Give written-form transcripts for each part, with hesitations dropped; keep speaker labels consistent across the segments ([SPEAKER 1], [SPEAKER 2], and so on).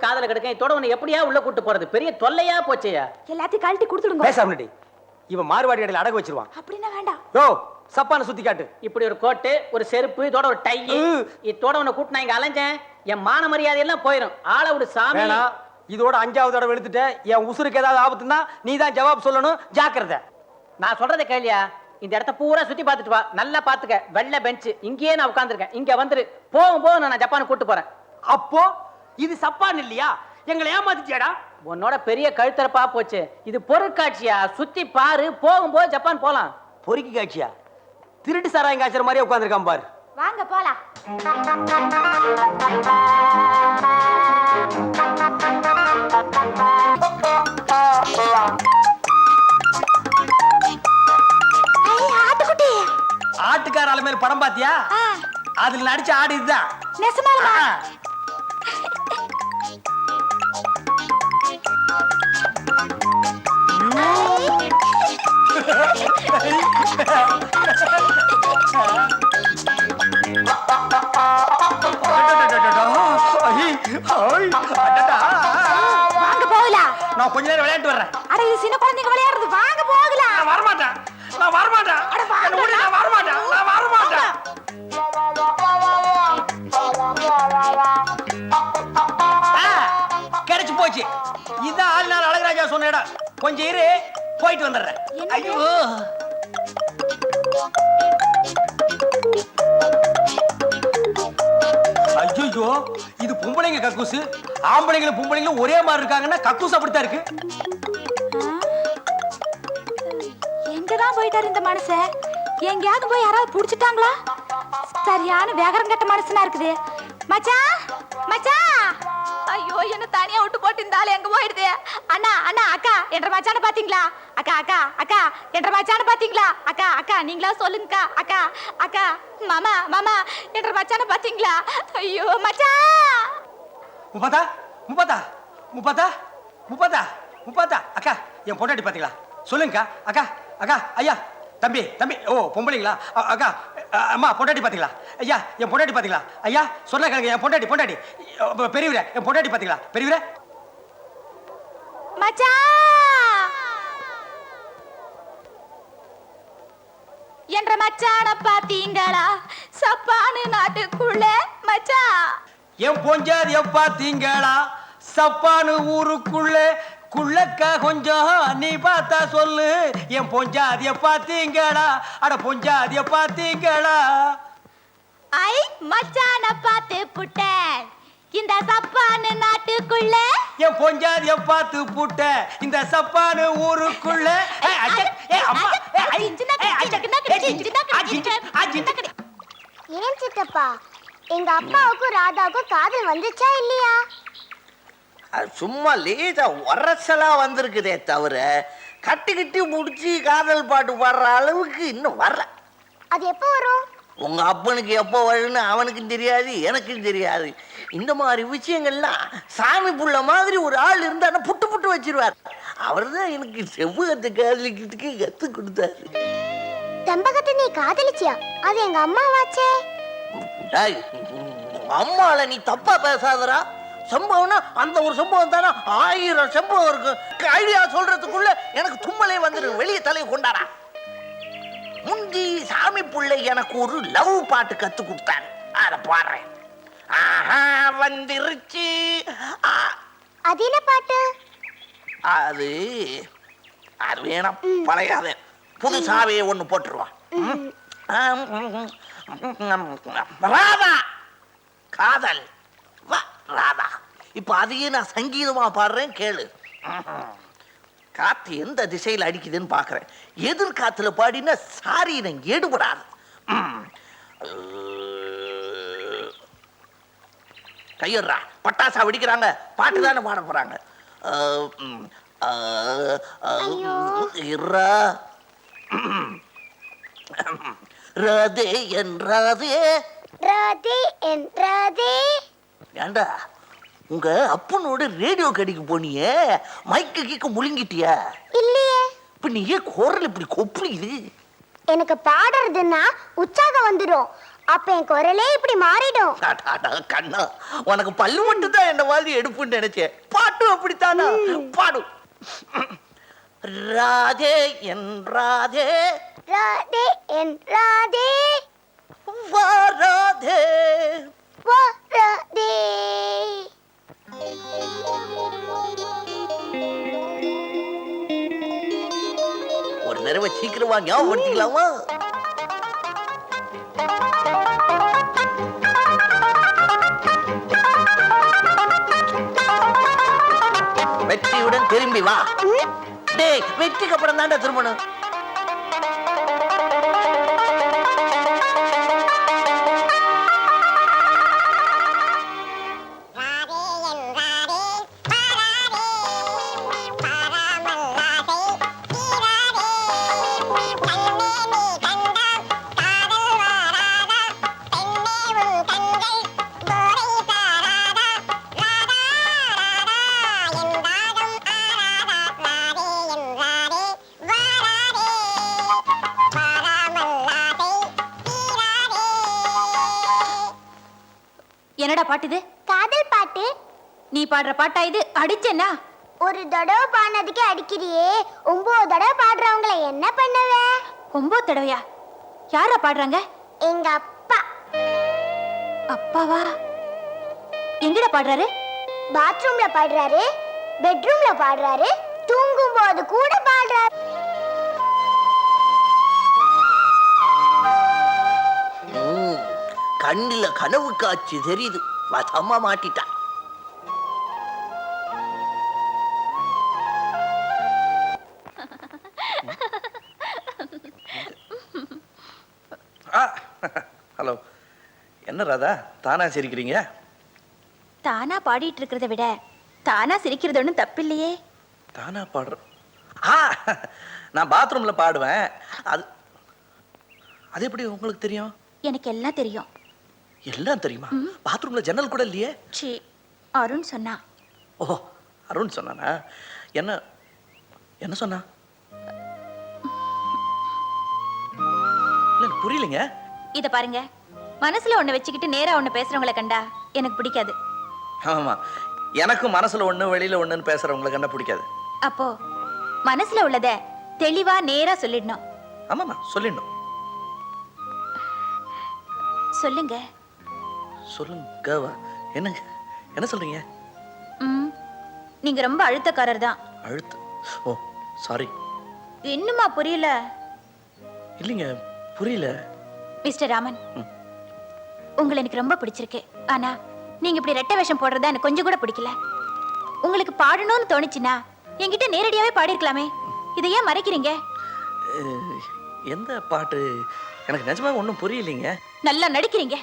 [SPEAKER 1] காதல கிடக்கும். இதோட உன்னை எப்படியா உள்ள கூட்டு போறது? பெரிய தொல்லையா போச்சேயா.
[SPEAKER 2] எல்லாத்தையும் கழட்டி கொடுத்துடுங்க.
[SPEAKER 3] பேசாமடி. இவன் மார்வாடி கடையில அடகு வச்சிருவான்.
[SPEAKER 2] அப்படின்னா வேண்டாம்.
[SPEAKER 3] யோ சப்பான சுத்தி காட்டு.
[SPEAKER 1] இப்படி ஒரு கோட்டு, ஒரு செருப்பு, இதோட ஒரு டை, இதோட உன்னை கூட்டு நான் இங்க அலைஞ்சேன். என் மான மரியாதை எல்லாம் போயிடும். ஆள ஒரு சாமி.
[SPEAKER 3] இதோட 5வது தடவை எடுத்துட்டேன். என் உசுருக்கு ஏதாவது ஆபத்துனா நீ தான் ஜவாப் சொல்லணும். ஜாக்கிரதை.
[SPEAKER 1] நான் சொல்றதை கேளியா. இந்த இடத்த பூரா சுத்தி பார்த்துட்டு வா. நல்லா பாத்துக்க. வெள்ளை பெஞ்ச். இங்கேயே நான் உட்கார்ந்துருக்கேன். இங்க வந்துரு. போகும்போது நான் ஜப்பான் கூட்டு போறேன்.
[SPEAKER 3] அப்போ இது சப்பான் இல்லையா? எங்களை ஏமாத்திட்டியாடா.
[SPEAKER 1] உன்னோட பெரிய கழுத்தரப்பா போச்சு. இது பொருட்காட்சியா. சுத்தி பாரு. போகும்போது ஜப்பான் போலாம்.
[SPEAKER 3] பொறுக்கி காட்சியா? திருட்டு சாராயம் காய்ச்சற மாதிரியே உட்கார்ந்துருக்கான் பாரு.
[SPEAKER 2] வாங்க போலாம்.
[SPEAKER 3] ஆட்டுக்கார ஆளு மேல படம் பாத்தியா? அதுல நடிச்ச ஆடு இதுதான்.
[SPEAKER 2] நெசமாலுமா? வாங்க போகலாம்.
[SPEAKER 3] நான் கொஞ்ச நேரம் விளையாட்டு வர்றேன்.
[SPEAKER 2] அட இது சின்ன குழந்தைங்க விளையாடுறது. வாங்க போகலாம்.
[SPEAKER 3] நான் வரமாட்டேன். நான் வரமாட்டேன். நான் வரமாட்டேன். நான் வரமாட்டேன். கிடைச்சு போச்சு. இதான் ஆளுநாள் அழகராஜா சொன்ன இடம். கொஞ்சம் இரு, போயிட்டு வந்துடுறேன். ஐயோ ஐயோ, இது பொம்பளைங்க கக்கூசு. ஆம்பளைங்களும் பொம்பளைங்களும் ஒரே மாதிரி இருக்காங்கன்னா கக்கூஸ் அப்படித்தான் இருக்கு.
[SPEAKER 2] எங்கதான் போயிட்டாரு இந்த மனுஷன்? எங்கேயாவது போய் யாராவது புடிச்சிட்டாங்களா? சரியான வேகரம் கட்ட மனுஷனா இருக்குது. மச்சான், மச்சான். ஐயோ, என்ன தனியா விட்டு போட்டு இருந்தாலும் எங்க போயிடுது? அண்ணா, அண்ணா, அக்கா என்ற மச்சான பாத்தீங்களா? அக்கா, அக்கா, அக்கா என்ற மச்சான பாத்தீங்களா? அக்கா, அக்கா நீங்களா சொல்லுங்கக்கா. அக்கா, அக்கா, மாமா, மாமா என்ற மச்சான பாத்தீங்களா? ஐயோ மச்சான்.
[SPEAKER 3] முப்பதா, முப்பதா, முப்பதா, முப்பதா, முப்பதா. அக்கா என் பொண்டாட்டி பாத்தீங்களா? சொல்லுங்கக்கா. அக்கா, அக்கா, ஐயா, தம்பி, தம்பி. ஓ பொம்பளைங்களா? அக்கா, அம்மா பொண்டாட்டி பாத்தீங்களா? ஐயா என் பொண்டாட்டி பாத்தீங்களா? ஐயா சொன்ன கேளுங்க. என் பொண்டாட்டி, பொண்டாட்டி பெரியவரே, என் பொண்டாட்டி பாத்தீங்களா? பெரியவரே
[SPEAKER 2] மச்சான் என்ற மச்சான பாத்தீங்களா? சப்பானு நாட்டுக்குள்ள மச்சான்.
[SPEAKER 3] என் பொஞ்சாதிய பாத்தீங்களா? சப்பானு ஊருக்குள்ள குள்ளக்கா கொஞ்சம் நீ பார்த்தா சொல்லு. என் பொஞ்சாதிய பாத்தீங்களா? அட பொஞ்சாதிய பாத்தீங்களா?
[SPEAKER 2] ஐ மச்சான பாத்து புட்டேன் இந்த சப்பானு நாட்டுக்குள்ள.
[SPEAKER 3] என் பொஞ்சாதிய பார்த்து புட்ட இந்த சப்பானு ஊருக்குள்ள.
[SPEAKER 4] ஏன் சித்தப்பா, எங்க அப்பாவுக்கும் ராதாவுக்கும் காதல் வந்துச்சா இல்லையா?
[SPEAKER 5] சும்மா லேசா உரசலா வந்திருக்குதே தவிர கட்டி முடிச்சு காதல் பாட்டு பாடுற அளவுக்கு இன்னும் வரல.
[SPEAKER 4] அது எப்போ வரும்?
[SPEAKER 5] உங்க அப்பனுக்கு எப்போ வரும்னு அவனுக்கும் தெரியாது, எனக்கும் தெரியாது. இந்த மாதிரி விஷயங்கள்லாம் சாமி புள்ள மாதிரி ஒரு ஆள் இருந்தா புட்டு புட்டு வச்சிருவார். அவர் தான் எனக்கு செவ்வகத்தை காதலிக்கிறதுக்கு கத்து கொடுத்தாரு.
[SPEAKER 4] செம்பகத்தை நீ காதலிச்சியா? அது எங்க அம்மாவாச்சே.
[SPEAKER 5] அம்மால நீ தப்பா பேசாதரா. சம்பவம்னா அந்த ஒரு சம்பவம் தானே 1000 சம்பவம் இருக்கு. ஐடியா சொல்றதுக்குள்ள எனக்கு தும்மலே வந்துடும். வெளியே தலையை கொண்டாடா. முந்தி சாமி பிள்ளை எனக்கு ஒரு லவ் பாட்டு கத்து கொடுத்தாரு. அத பாடுறேன். ஆஹா வந்துருச்சு.
[SPEAKER 4] அது என்ன பாட்டு?
[SPEAKER 5] அது அது வேணாம், பழையாத. புதுசாவே ஒண்ணு போட்டுருவான். ராதா காதல் வா ராதா. இப்ப அதையே நான் சங்கீதமா பாடுறேன், கேளு. காத்து எந்த திசையில் அடிக்குதுன்னு பாக்குறேன். எதிர்காத்துல பாடினா சாரீரம் எடுபடாது. கையறா, பட்டாசா வெடிக்கிறாங்க. பாட்டு தானே பாட போறாங்க. ராதே என் ராதே,
[SPEAKER 4] ராதே என் ராதே.
[SPEAKER 5] ஏண்டா உங்க அப்பனோட ரேடியோ கடைக்கு போனியே, மைக்கு கீக்க முழுங்கிட்டியா?
[SPEAKER 4] இல்லையே.
[SPEAKER 5] இப்ப நீ ஏன் குரல் இப்படி கொப்புளிக்குது?
[SPEAKER 4] எனக்கு பாடுறதுன்னா உற்சாகம் வந்துடும். அப்ப என் குரலே இப்படி மாறிடும்.
[SPEAKER 5] அடாடா, கண்ணா, உனக்கு பல்லு மட்டும் தான் என்ன மாதிரி எடுப்புன்னு நினைச்சேன். பாட்டு அப்படித்தானா? பாடு. ராதே என் ராதே,
[SPEAKER 4] ராதே என் ராதே,
[SPEAKER 5] வா ராதே,
[SPEAKER 4] வா ராதே.
[SPEAKER 5] ஒரு தடவை சீக்கிரமா ஞாபகப்படுத்திக்கலாமா? வெற்றியுடன் திரும்பி வா. டேய், வெற்றிக்கு அப்புறம் தாண்டா திரும்பணும்.
[SPEAKER 2] என்னடா பாட்டு இது?
[SPEAKER 4] காதல் பாட்டு.
[SPEAKER 2] நீ பாடுற பாட்டா இது? அடிச்சேன்னா
[SPEAKER 4] ஒரு தடவை பாடினதுக்கே அடிக்கிறியே, 9 தடவை பாடுறவங்கள என்ன பண்ணுவ?
[SPEAKER 2] 9 தடவையா? யாரா பாடுறாங்க?
[SPEAKER 4] எங்க அப்பா.
[SPEAKER 2] அப்பாவா? எங்கடா பாடுறாரு?
[SPEAKER 4] பாத்ரூம்ல பாடுறாரு, பெட்ரூம்ல பாடுறாரு, தூங்கும் போது கூட பாடுறாரு.
[SPEAKER 5] கண்ணில கனவு காட்சி தெரியுது. வசமா மாட்டிட்டா.
[SPEAKER 6] ஹலோ, என்ன ராதா தானா சிரிக்கிறீங்க?
[SPEAKER 2] தானா பாடிட்டு இருக்கிறத விட தானா சிரிக்கிறது ஒன்றும் தப்பில்லையே.
[SPEAKER 6] தானா பாடுற? ஆ, நான் பாத்ரூம்ல பாடுவேன். அது அது எப்படி உங்களுக்கு தெரியும்?
[SPEAKER 2] எனக்கு எல்லாம் தெரியும்.
[SPEAKER 6] எல்லாம் தெரியுமா? பாத்ரூம்ல ஜன்னல் கூட இல்லையே.
[SPEAKER 2] சி, அருண் சொன்னா.
[SPEAKER 6] ஓ, அருண் சொன்னானா? என்ன என்ன சொன்னா? இல்ல, புரியலைங்க.
[SPEAKER 2] இத பாருங்க, மனசுல ஒண்ணு வச்சுக்கிட்டு நேரா ஒண்ணு பேசுறவங்கள கண்டா எனக்கு பிடிக்காது.
[SPEAKER 6] ஆமா, எனக்கும் மனசுல ஒண்ணு வெளியில ஒண்ணுன்னு பேசுறவங்களை கண்டா பிடிக்காது.
[SPEAKER 2] அப்போ மனசுல உள்ளத தெளிவா நேரா சொல்லிடணும்.
[SPEAKER 6] ஆமாமா, சொல்லிடணும்.
[SPEAKER 2] சொல்லுங்க.
[SPEAKER 6] சொல்லுங்க. என்னங்க என்ன சொல்றீங்க?
[SPEAKER 2] நீங்க ரொம்ப அழுத்தக்காரர் தான்.
[SPEAKER 6] அழுத்து? ஓ, சாரி.
[SPEAKER 2] இன்னுமா புரியல?
[SPEAKER 6] இல்லைங்க, புரியல.
[SPEAKER 2] மிஸ்டர் ராமன், உங்களை எனக்கு ரொம்ப பிடிச்சிருக்கு. ஆனா நீங்க இப்படி ரெட்டை வேஷம் போடுறதா எனக்கு கொஞ்சம் கூட பிடிக்கல. உங்களுக்கு பாடணும்னு தோணுச்சுன்னா என்கிட்ட நேரடியாவே பாடிருக்கலாமே. இதை ஏன் மறைக்கிறீங்க?
[SPEAKER 6] எந்த பாட்டு? எனக்கு நிஜமா ஒன்றும் புரியலைங்க.
[SPEAKER 2] நல்லா நடிக்கிறீங்க.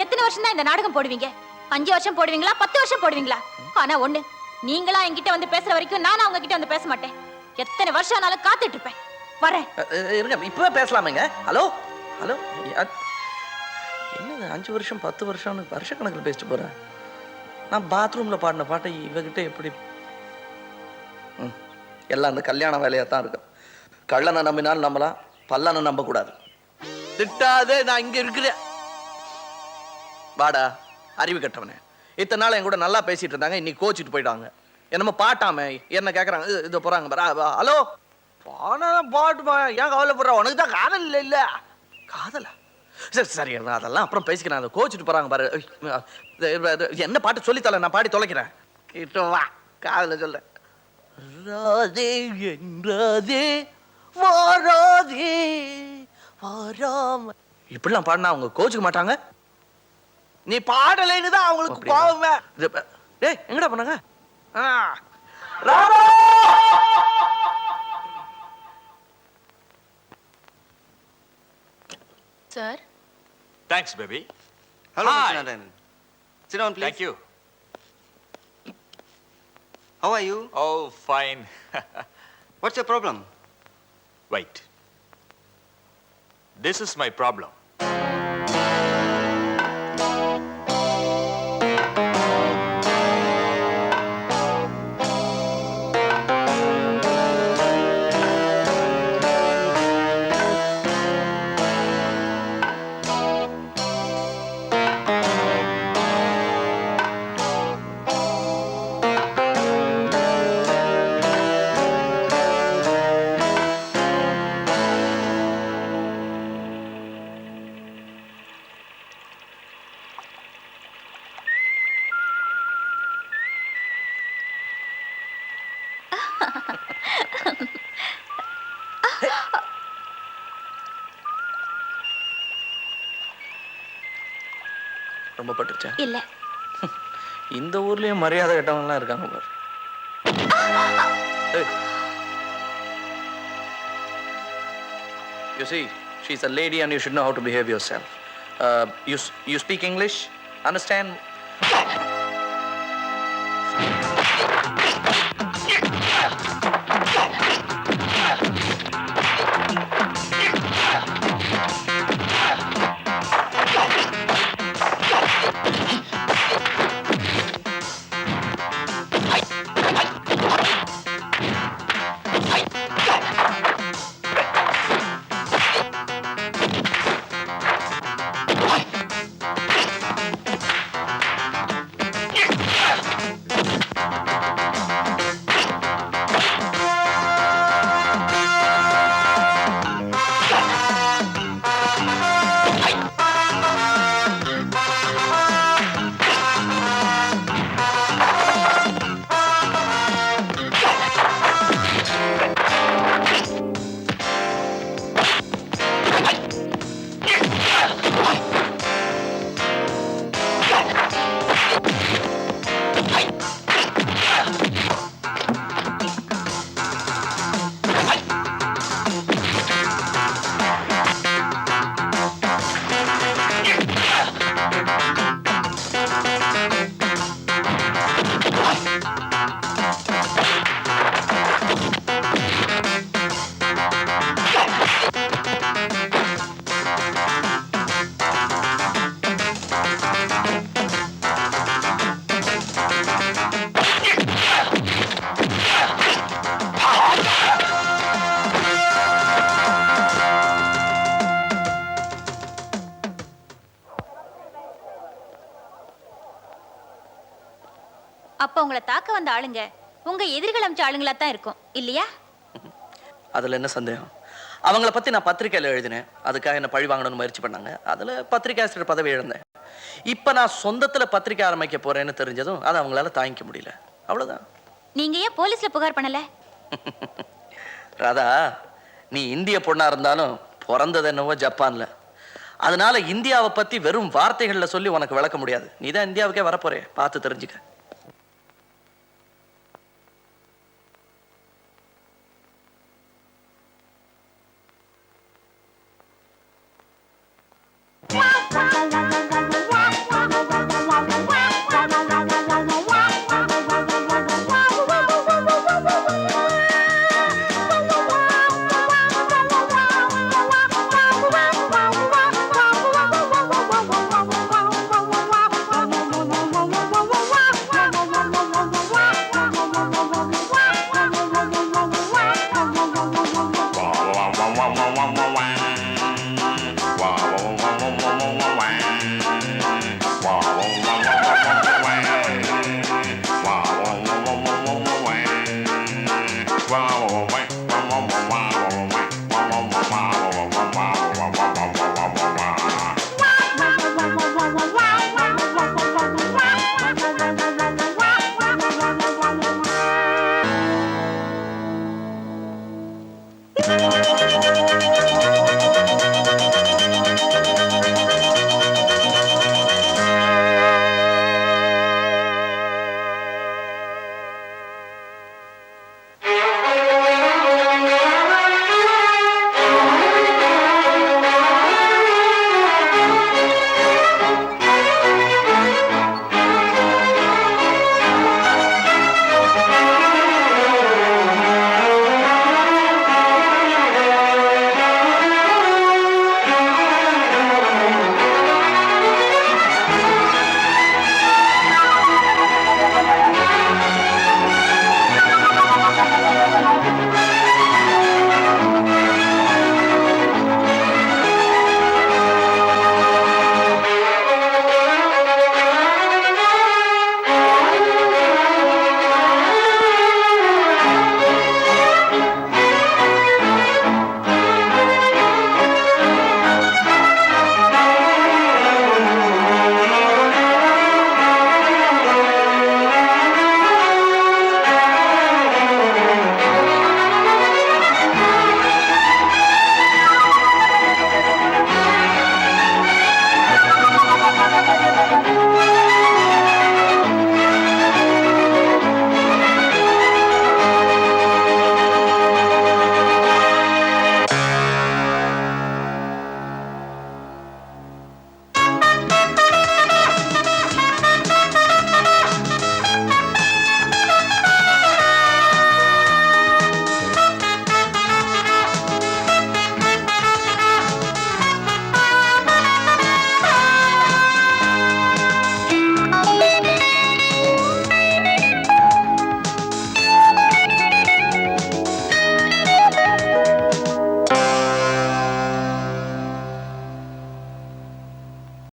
[SPEAKER 2] எத்தனை வருஷம் தான் இந்த நாடகம் போடுவீங்க? 5 வருஷம் போடுவீங்களா, 10 வருஷம் போடுவீங்களா? ஆனா ஒண்ணு, நீங்களா என்கிட்ட வந்து பேசுற வரைக்கும் நான் அவங்க கிட்ட வந்து பேச மாட்டேன். எத்தனை வருஷம் ஆனாலும் காத்துட்டு இருப்பேன். வரேன்.
[SPEAKER 6] இருங்க, இப்பவே பேசலாமேங்க. ஹலோ ஹலோ, என்னது 5 வருஷம் 10 வருஷம்னு வருஷக்கணக்கில் பேசிட்டு போறேன்? நான் பாத்ரூம்ல பாடின பாட்டை இவகிட்ட எப்படி? எல்லாம் அந்த கல்யாண வேலையாக தான் இருக்கும். கள்ளனை நம்பினாலும் நம்பலாம், பல்லனை நம்பக்கூடாது.
[SPEAKER 5] திட்டாதே, நான் இங்க இருக்கிறேன்.
[SPEAKER 6] வாடா அறிவு கட்டவனே. இத்தனை நாள் என் கூட நல்லா பேசிட்டு இருந்தாங்க, இன்னைக்கு கோச்சிட்டு போயிட்டாங்க. என்னமோ பாட்டாம என்ன கேட்குறாங்க, இது போகிறாங்க. ஹலோ,
[SPEAKER 5] பாட்டுமா, ஏன் கவலைப்படுற? உனக்கு தான் காதல் இல்லை. இல்ல
[SPEAKER 6] காதலா? சரி சரி, அதெல்லாம் அப்புறம் பேசிக்கிறேன். அதை கோச்சிட்டு போகிறாங்க பாரு. என்ன பாட்டு சொல்லித்தல, நான் பாடி தொலைக்கிறேன்.
[SPEAKER 5] கிட்ட வா, காதல சொல்றேன். ராதே என்றாதே, வாராதே வாராம.
[SPEAKER 6] இப்படிலாம் பாடினா அவங்க கோச்சுக்க மாட்டாங்க.
[SPEAKER 5] நீ பாடலைன்னு தான் அவங்களுக்கு கோவமே.
[SPEAKER 6] டேய், எங்கடா பண்ணாங்க?
[SPEAKER 2] Sir.
[SPEAKER 7] Thanks, baby.
[SPEAKER 8] Hello,
[SPEAKER 7] Hi.
[SPEAKER 8] Mr. Narayan. Sit down, please.
[SPEAKER 7] Thank you.
[SPEAKER 8] How are you?
[SPEAKER 7] Oh, fine.
[SPEAKER 8] What's your problem?
[SPEAKER 7] Wait. This is my problem.
[SPEAKER 6] ரொம்ப பட்டுருச்சா?
[SPEAKER 2] இல்ல.
[SPEAKER 6] இந்த ஊர்லயும் மரியாதை கெட்டவங்கலாம் இருக்காங்க பாரு. Hey. You see, she's a lady and you should know how to behave yourself. You speak English? Understand?
[SPEAKER 2] அப்ப உங்களை தாக்க வந்த ஆளுங்க உங்க எதிரிகள் அமைச்ச ஆளுங்களா தான் இருக்கும் இல்லையா?
[SPEAKER 6] அதுல என்ன சந்தேகம்? அவங்கள பத்தி நான் பத்திரிக்கையில எழுதினேன். அதுக்காக என்ன பழி வாங்கணும்னு முயற்சி பண்ணாங்க. அதுல பத்திரிகை ஆசிரியர் பதவி இழந்தேன். இப்ப நான் சொந்தத்துல பத்திரிக்கை ஆரம்பிக்க போறேன்னு தெரிஞ்சதும் அதை அவங்களால தாங்கிக்க முடியல. அவ்வளவுதான்.
[SPEAKER 2] நீங்க ஏன் போலீஸ்ல புகார் பண்ணல?
[SPEAKER 6] ராதா, நீ இந்திய பொண்ணா இருந்தாலும் பிறந்தது என்னவோ ஜப்பான்ல. அதனால இந்தியாவை பத்தி வெறும் வார்த்தைகள்ல சொல்லி உனக்கு விளக்க முடியாது. நீ தான் இந்தியாவுக்கே வரப்போறே, பார்த்து தெரிஞ்சுக்க.